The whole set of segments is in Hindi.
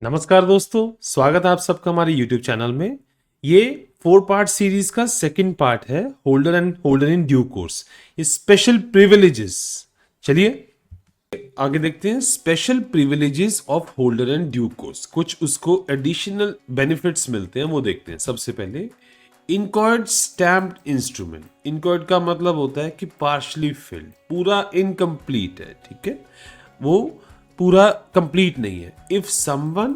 नमस्कार दोस्तों, स्वागत है आप सबका हमारे YouTube चैनल में। ये 4 पार्ट सीरीज का सेकंड पार्ट है, होल्डर इन ड्यू कोर्स, ये स्पेशल प्रिविलेजेस। चलिए आगे देखते हैं। Special privileges of holder and due course, कुछ उसको एडिशनल बेनिफिट्स मिलते हैं वो देखते हैं। सबसे पहले इनकॉर्ड स्टैम्प्ड इंस्ट्रूमेंट। इनकॉर्ड का मतलब होता है कि पार्शली फिल्ड, पूरा इनकम्प्लीट है, ठीक है, वो पूरा कंप्लीट नहीं है। If someone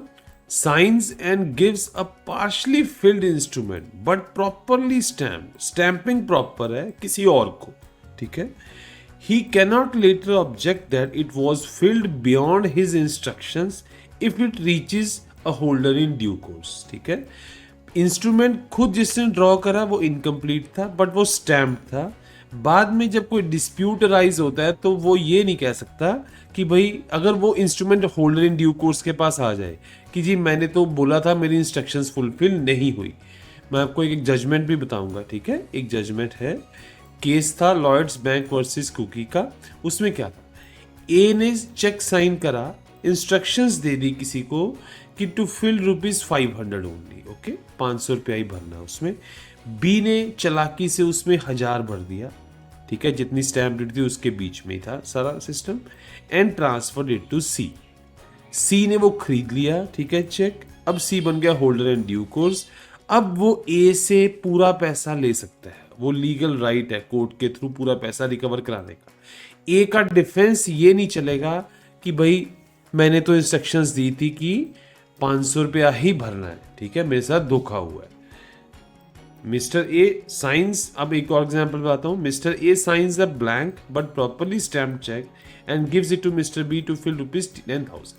science and gives a partially field instrument but properly stamp, stamping proper है किसी और को, ठीक है, he cannot later object that it was filled beyond his instructions if it reaches a holder in due course। ठीक है, इंस्ट्रूमेंट खुद जिसने ड्रॉ करा वो इनकम्प्लीट था बट वो स्टैम्प था। बाद में जब कोई डिस्प्यूट राइज होता है तो वो ये नहीं कह सकता कि भाई, अगर वो instrument holder in due course के पास आ जाए कि जी मैंने तो बोला था, मेरी इंस्ट्रक्शंस फुलफिल नहीं हुई। मैं आपको एक जजमेंट भी बताऊंगा, ठीक है। एक जजमेंट है, केस था लॉयड्स बैंक वर्सेस कुकी का। उसमें क्या था, ए ने चेक साइन करा, इंस्ट्रक्शंस दे दी किसी को कि टू फिल ₹500 ओनली, ओके, 500 रुपया ही भरना उसमें। बी ने चालाकी से उसमें 1000 भर दिया, ठीक है, जितनी स्टैम्प ड्यूटी थी उसके बीच में ही था सारा system, and transfer it to C. C ने वो खरीद लिया, ठीक है, चेक। अब सी बन गया होल्डर एंड ड्यू कोर्स। अब वो ए से पूरा पैसा ले सकता है, वो लीगल राइट है कोर्ट के थ्रू पूरा पैसा रिकवर कराने का। ए का डिफेंस ये नहीं चलेगा कि भाई मैंने तो इंस्ट्रक्शंस दी थी कि 500 रुपया ही भरना है, ठीक है, मेरे साथ धोखा हुआ है। मिस्टर ए साइंस, अब एक और एग्जांपल बताता हूँ। Mister A signs a blank but properly stamp cheque and gives it to Mister B to fill ₹10,000।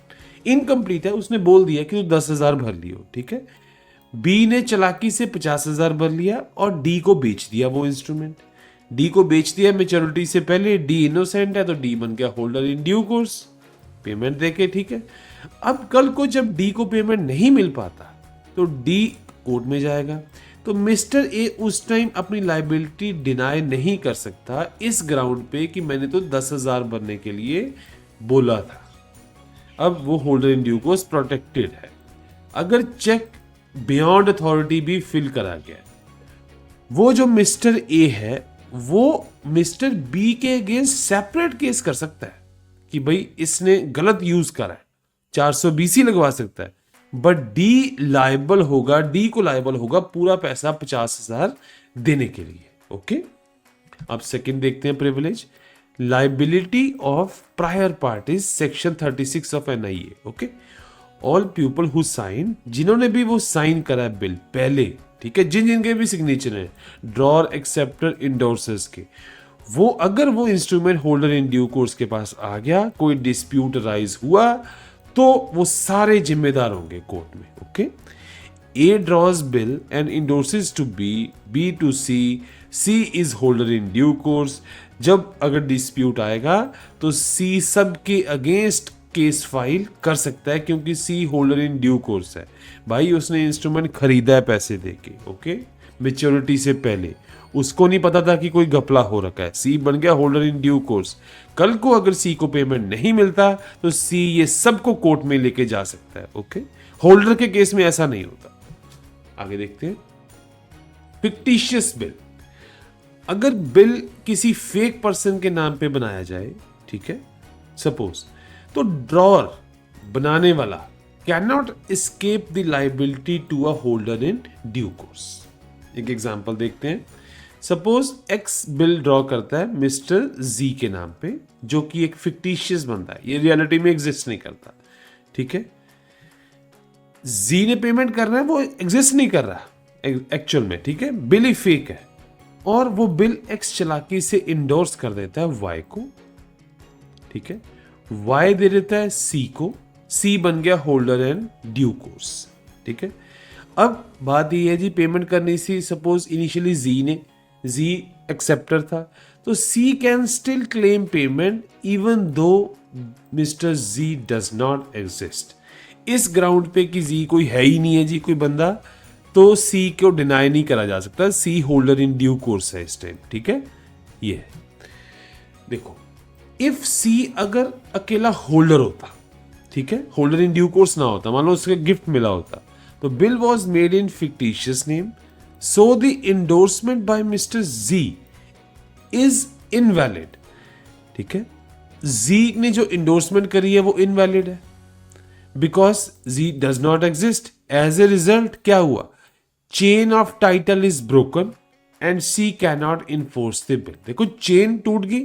Incomplete है, उसने बोल दिया कि तो 10,000 भर लियो, ठीक है। बी ने चालाकी से 50,000 भर लिया और डी को बेच दिया वो इंस्ट्रूमेंट। डी को बेच दिया मेच्योरिटी से पहले। डी इनोसेंट है तो डी बन गया holder in due course, payment देके, ठीक है। अब कल को जब डी को पेमेंट नहीं मिल पाता तो डी कोर्ट में जाएगा, तो मिस्टर ए उस टाइम अपनी लाइबिलिटी डिनाई नहीं कर सकता इस ग्राउंड पे कि मैंने तो 10,000 भरने के लिए बोला था। अब वो holder in due course protected है। अगर चेक बियॉन्ड अथॉरिटी भी फिल करा गया, वो जो मिस्टर ए है वो मिस्टर बी के अगेंस्ट सेपरेट केस कर सकता है कि भाई इसने गलत यूज करा है, 420 लगवा सकता है। बट डी लायबल होगा, डी को लायबल होगा पूरा पैसा 50,000 देने के लिए, ओके। अब सेकंड देखते हैं privilege, liability of prior parties, section 36 of NIA, okay. All people who sign, जिन्होंने भी वो साइन करा है बिल पहले, ठीक है, जिन जिनके भी सिग्नेचर है, ड्रॉर, एक्सेप्टर, इंडोर्सर्स के, वो अगर वो instrument holder in due course के पास आ गया, कोई डिस्प्यूट राइज हुआ तो वो सारे जिम्मेदार होंगे कोर्ट में, okay. A draws bill and endorses to B, B to C, C is holder in due course. जब अगर डिस्प्यूट आएगा तो सी सबके अगेंस्ट केस फाइल कर सकता है क्योंकि सी होल्डर इन ड्यू कोर्स है। भाई उसने इंस्ट्रूमेंट खरीदा है पैसे देके, ओके, मेच्योरिटी से पहले, उसको नहीं पता था कि कोई घपला हो रखा है। सी बन गया होल्डर इन ड्यू कोर्स। कल को अगर सी को पेमेंट नहीं मिलता तो सी ये सबको कोर्ट में लेके जा सकता है, ओके। होल्डर के केस में ऐसा नहीं होता। आगे देखते हैं, फिक्टिशियस बिल। अगर बिल किसी फेक पर्सन के नाम पे बनाया जाए, ठीक है, सपोज, तो ड्रॉर बनाने वाला can not escape the liability to a holder in due course. एक एग्जांपल देखते हैं। सपोज एक्स बिल ड्रॉ करता है मिस्टर जी के नाम पे, जो कि एक फिक्टिशियस बंदा है, ये रियलिटी में एग्जिस्ट नहीं करता, ठीक है। जी ने पेमेंट कर रहा है, वो एग्जिस्ट नहीं कर रहा एक्चुअल में, ठीक है, बिल ही फेक है। और वो बिल एक्स चालाकी से इंडोर्स कर देता है वाई को, ठीक है, वाई दे देता है सी को, सी बन गया होल्डर एंड ड्यू कोर्स, ठीक है। अब बात ये है जी, पेमेंट करनी सी, सपोज इनिशियली जी ने, जी एक्सेप्टर था, तो C can still claim payment even though Mr G does not exist. इस ग्राउंड पे कि जी कोई है ही नहीं है जी, कोई बंदा, तो सी को डिनाई नहीं करा जा सकता, सी होल्डर इन ड्यू कोर्स है इस टाइम, ठीक है। ये है, देखो, इफ सी अगर अकेला होल्डर होता, ठीक है, होल्डर इन ड्यू कोर्स ना होता, मान लो उसके गिफ्ट मिला होता, तो bill was made in fictitious name, so the endorsement by Mister G is invalid. ठीक है, जी ने जो इंडोर्समेंट करी है वो इनवैलिड है, because G does not exist. As a result क्या हुआ, chain of title is broken and C cannot enforce the bill. देखो चेन टूट गई,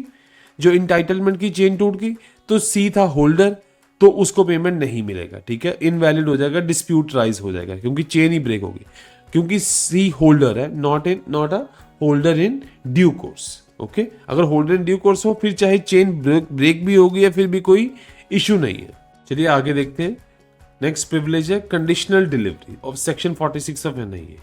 जो इंटाइटलमेंट की चेन टूट गई, तो सी था होल्डर, तो उसको पेमेंट नहीं मिलेगा। ठीक है, इनवैलिड हो जाएगा, डिस्प्यूट राइज हो जाएगा, क्योंकि चेन ही ब्रेक होगी, क्योंकि सी होल्डर है, not a holder in due course. Okay, अगर होल्डर इन ड्यू कोर्स हो, फिर चाहे चेन ब्रेक भी होगी या फिर भी कोई इश्यू नहीं है। चलिए आगे देखते हैं। नेक्स्ट प्रिविलेज है conditional delivery of section 46 of NIA.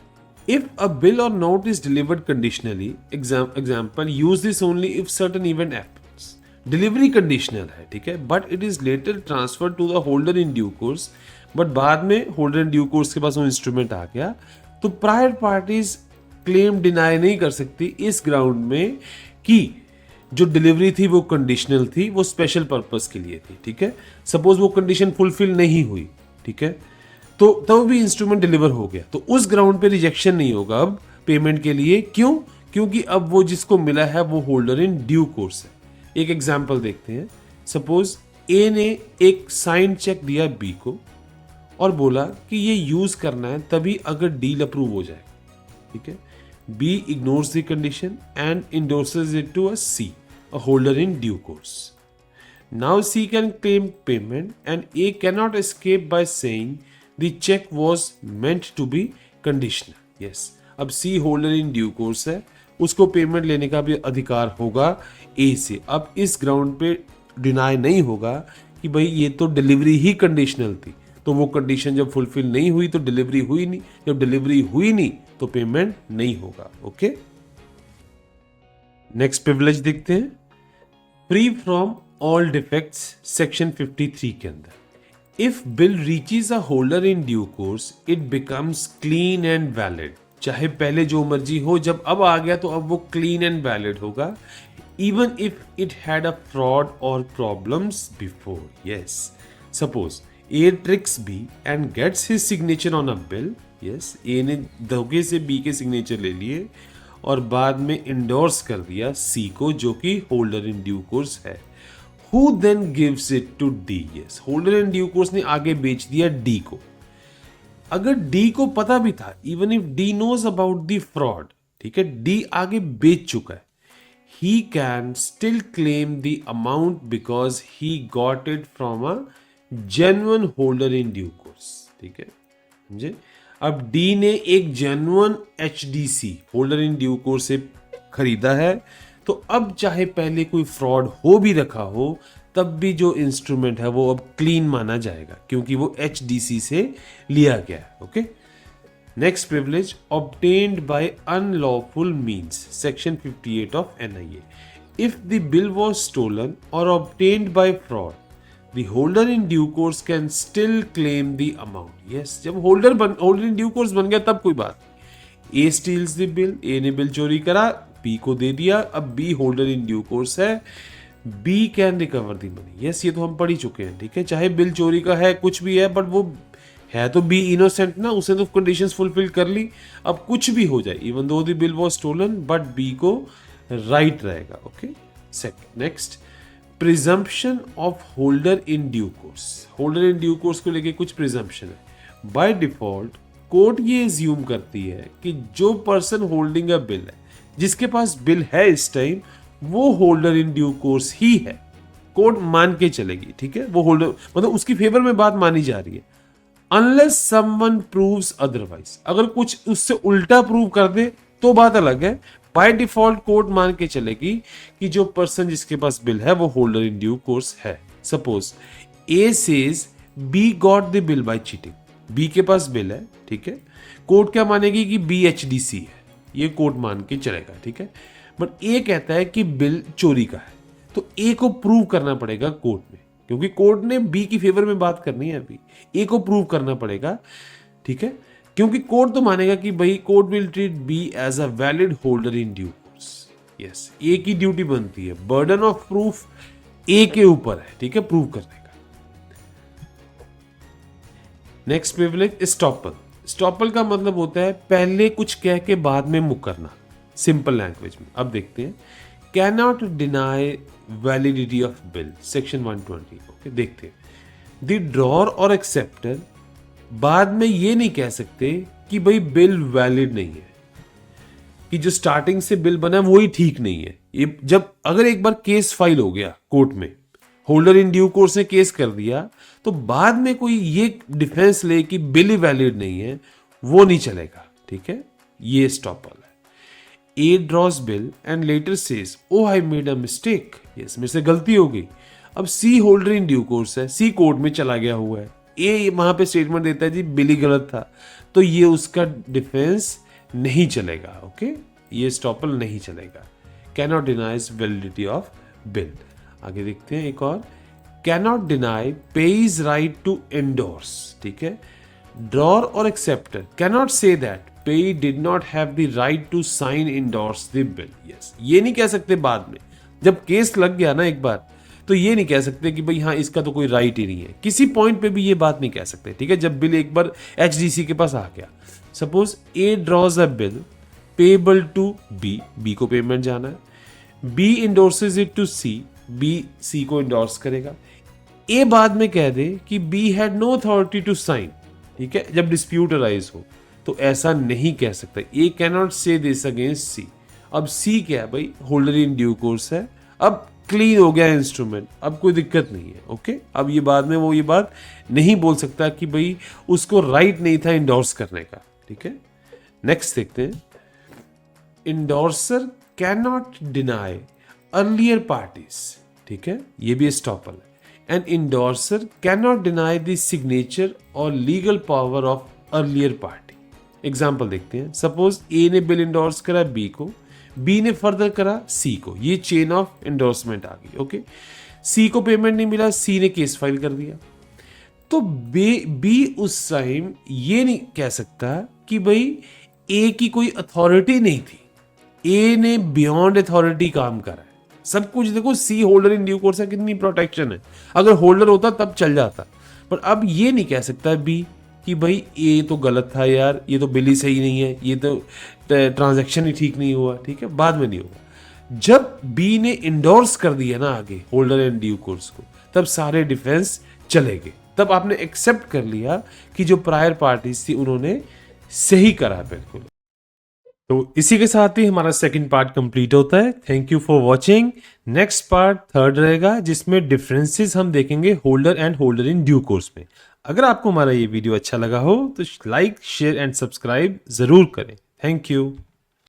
If a bill or note is delivered conditionally, example, use this only if certain event happens. Delivery conditional है, ठीक है, but it is later transferred to the holder in due course. But बाद में holder in due course के पास वो इंस्ट्रूमेंट आ गया, तो प्रायर पार्टीज क्लेम डिनाई नहीं कर सकती इस ग्राउंड में कि जो डिलीवरी थी वो कंडीशनल थी, वो स्पेशल पर्पस के लिए थी। ठीक है, सपोज वो कंडीशन फुलफिल नहीं हुई, ठीक है, तो तब भी इंस्ट्रूमेंट डिलीवर हो गया, तो उस ग्राउंड पे रिजेक्शन नहीं होगा अब पेमेंट के लिए। क्यों? क्योंकि अब वो जिसको मिला है वो होल्डर इन ड्यू कोर्स है। एक एग्जांपल देखते हैं। सपोज ए ने एक साइन चेक दिया बी को और बोला कि ये यूज करना है तभी अगर डील अप्रूव हो जाएगा। ठीक है, B ignores the condition and endorses it to a C, a holder in due course. Now C can claim payment and A can not escape by saying The check was meant to be conditional. Yes. अब C holder in due course है, उसको पेमेंट लेने का भी अधिकार होगा A से। अब इस ग्राउंड पे डिनाई नहीं होगा कि भाई ये तो डिलीवरी ही कंडीशनल थी, तो वो कंडीशन जब फुलफिल नहीं हुई तो डिलीवरी हुई नहीं, जब डिलीवरी हुई नहीं तो पेमेंट नहीं होगा। ओके, नेक्स्ट प्रिविलेज देखते हैं। Free from all defects section 53 के अंदर, If bill reaches a holder in due course, it becomes clean and valid. चाहे पहले जो मर्जी हो, जब अब आ गया तो अब वो clean and valid होगा, even if it had a fraud or problems before. Yes. Suppose A tricks B and gets his signature on a bill. Yes. A ने धोखे से B के signature ले लिए और बाद में endorse कर दिया C को, जो कि holder in due course है। Who then gives it to D? Yes, holder in due course ने आगे बेच दिया D को। अगर D को पता भी था, even if D knows about the fraud, ठीक है, D आगे बेच चुका है, he can still claim the amount because he got it from a genuine holder in due course. ठीक है, समझे? अब D ने एक genuine HDC holder in due course से खरीदा है, तो अब चाहे पहले कोई फ्रॉड हो भी रखा हो, तब भी जो इंस्ट्रूमेंट है वो अब क्लीन माना जाएगा, क्योंकि वो HDC से लिया गया है। Okay, next privilege, obtained by unlawful means section 58 of NIA. If the bill was stolen और obtained by fraud, the holder in due course can still claim the amount. Yes, जब होल्डर इन ड्यू कोर्स बन गया तब कोई बात नहीं। A steals the bill, A ने बिल चोरी करा, बी को दे दिया, अब B holder in due course है, B can recover the money. Yes, ये तो हम पढ़ ही चुके हैं। ठीक है, चाहे बिल चोरी का है, कुछ भी है, बट वो है तो बी इनोसेंट ना, उसने तो कंडीशंस फुलफिल कर ली। अब कुछ भी हो जाए, even though the bill was stolen, but B को राइट रहेगा। Okay, second, next, presumption of holder in due course. Holder in due course को लेके कुछ प्रिजम्पशन है। बाय डिफॉल्ट कोर्ट ये एज्यूम करती है कि जो पर्सन होल्डिंग अ बिल है, जिसके पास बिल है इस टाइम, वो होल्डर इन ड्यू कोर्स ही है। कोर्ट मान के चलेगी, ठीक है, वो होल्डर, मतलब उसकी फेवर में बात मानी जा रही है, अनलेस समवन प्रूव्स अदरवाइज। अगर कुछ उससे उल्टा प्रूव कर दे तो बात अलग है। बाय डिफॉल्ट कोर्ट मान के चलेगी कि जो पर्सन जिसके पास बिल है वो होल्डर इन ड्यू कोर्स है। Suppose A says B got the bill by cheating, B के पास बिल है, ठीक है, कोर्ट क्या मानेगी कि बी HDC है, ये कोर्ट मान के चलेगा। ठीक है, बट ए कहता है कि बिल चोरी का है, तो ए को प्रूव करना पड़ेगा कोर्ट में, क्योंकि कोर्ट ने बी की फेवर में बात करनी है, अभी ए को प्रूव करना पड़ेगा। ठीक है, क्योंकि कोर्ट तो मानेगा कि भाई court will treat B as a valid holder in due course. Yes, A की ड्यूटी बनती है, बर्डन ऑफ प्रूफ ए के ऊपर है, ठीक है, प्रूव करने का। Next privilege estoppel. स्टॉपल का मतलब होता है पहले कुछ कह के बाद में मुकरना, सिंपल लैंग्वेज में। अब देखते हैं, cannot deny validity of bill, section 120। Okay, देखते हैं, द ड्रॉर और एक्सेप्टर बाद में ये नहीं कह सकते कि भाई बिल वैलिड नहीं है, कि जो स्टार्टिंग से बिल बना है वही ठीक नहीं है। ये जब अगर एक बार केस फाइल हो गया कोर्ट में, होल्डर इन ड्यू कोर्स ने केस कर दिया, तो बाद में कोई ये डिफेंस ले कि बिल ही वैलिड नहीं है, वो नहीं चलेगा। ठीक है, ये स्टॉपल है। A draws bill and later says oh I made a mistake, yes मेरे से गलती हो गई। अब C holder in due course है, सी कोर्ट में चला गया हुआ है, ए वहां पे स्टेटमेंट देता है जी बिल ही गलत था, तो ये उसका डिफेंस नहीं चलेगा। ओके, ये स्टॉपल नहीं चलेगा। Cannot denies validity of bill. आगे देखते हैं एक और, cannot deny payee's right to endorse. ठीक है, ड्रॉर और acceptor cannot say that payee did not have the right to sign endorse the bill. Yes, ये नहीं कह सकते बाद में, जब केस लग गया ना एक बार, तो ये नहीं कह सकते कि भाई हाँ इसका तो कोई राइट ही नहीं है, किसी पॉइंट पे भी ये बात नहीं कह सकते। ठीक है, जब बिल एक बार एचडीसी के पास आ गया, suppose A draws a bill payable to B, B को पेमेंट जाना है, B endorses it to C, B C को इंडोर्स करेगा, ए बाद में कह दे कि B had no authority to sign. ठीक है, जब डिस्प्यूट अराइज हो तो ऐसा नहीं कह सकता, ए कैनॉट से दिस अगेंस्ट सी। अब सी क्या है भाई, होल्डर इन ड्यू कोर्स है, अब क्लीन हो गया इंस्ट्रूमेंट, अब कोई दिक्कत नहीं है। ओके, अब ये बाद में वो ये बात नहीं बोल सकता कि भाई उसको राइट नहीं था इंडोर्स करने का। ठीक है, नेक्स्ट देखते हैं, endorser cannot deny earlier parties. ठीक है, ये भी स्टॉपल है। And endorser cannot deny the signature और legal power of earlier party. Example देखते हैं, सपोज ए ने बिल इंडोर्स करा बी को, बी ने फर्दर करा सी को, ये चेन ऑफ इंडोर्समेंट आ गई। ओके, सी को पेमेंट नहीं मिला, सी ने केस फाइल कर दिया, तो बी उस टाइम ये नहीं कह सकता कि भाई ए की कोई अथॉरिटी नहीं थी, ए ने बियॉन्ड अथॉरिटी काम करा है, सब कुछ देखो, सी होल्डर इन ड्यू कोर्स है, कितनी प्रोटेक्शन है, अगर होल्डर होता तब चल जाता। पर अब ये नहीं कह सकता बी कि भाई ये तो गलत था यार, ये तो बिल ही सही नहीं है, ये तो ट्रांजैक्शन ही ठीक नहीं हुआ। ठीक है, बाद में नहीं होगा, जब बी ने इंडोर्स कर दिया ना आगे होल्डर एंड ड्यू कोर्स को, तब सारे डिफेंस चलेंगे, तब आपने एक्सेप्ट कर लिया कि जो प्रायर पार्टीज थी उन्होंने सही करा बिल्कुल। तो इसी के साथ ही हमारा सेकंड पार्ट कंप्लीट होता है। Thank you for watching. Next part third रहेगा, जिसमें डिफरेंसेस हम देखेंगे holder and holder in due course में। अगर आपको हमारा ये वीडियो अच्छा लगा हो तो लाइक शेयर एंड सब्सक्राइब जरूर करें। Thank you.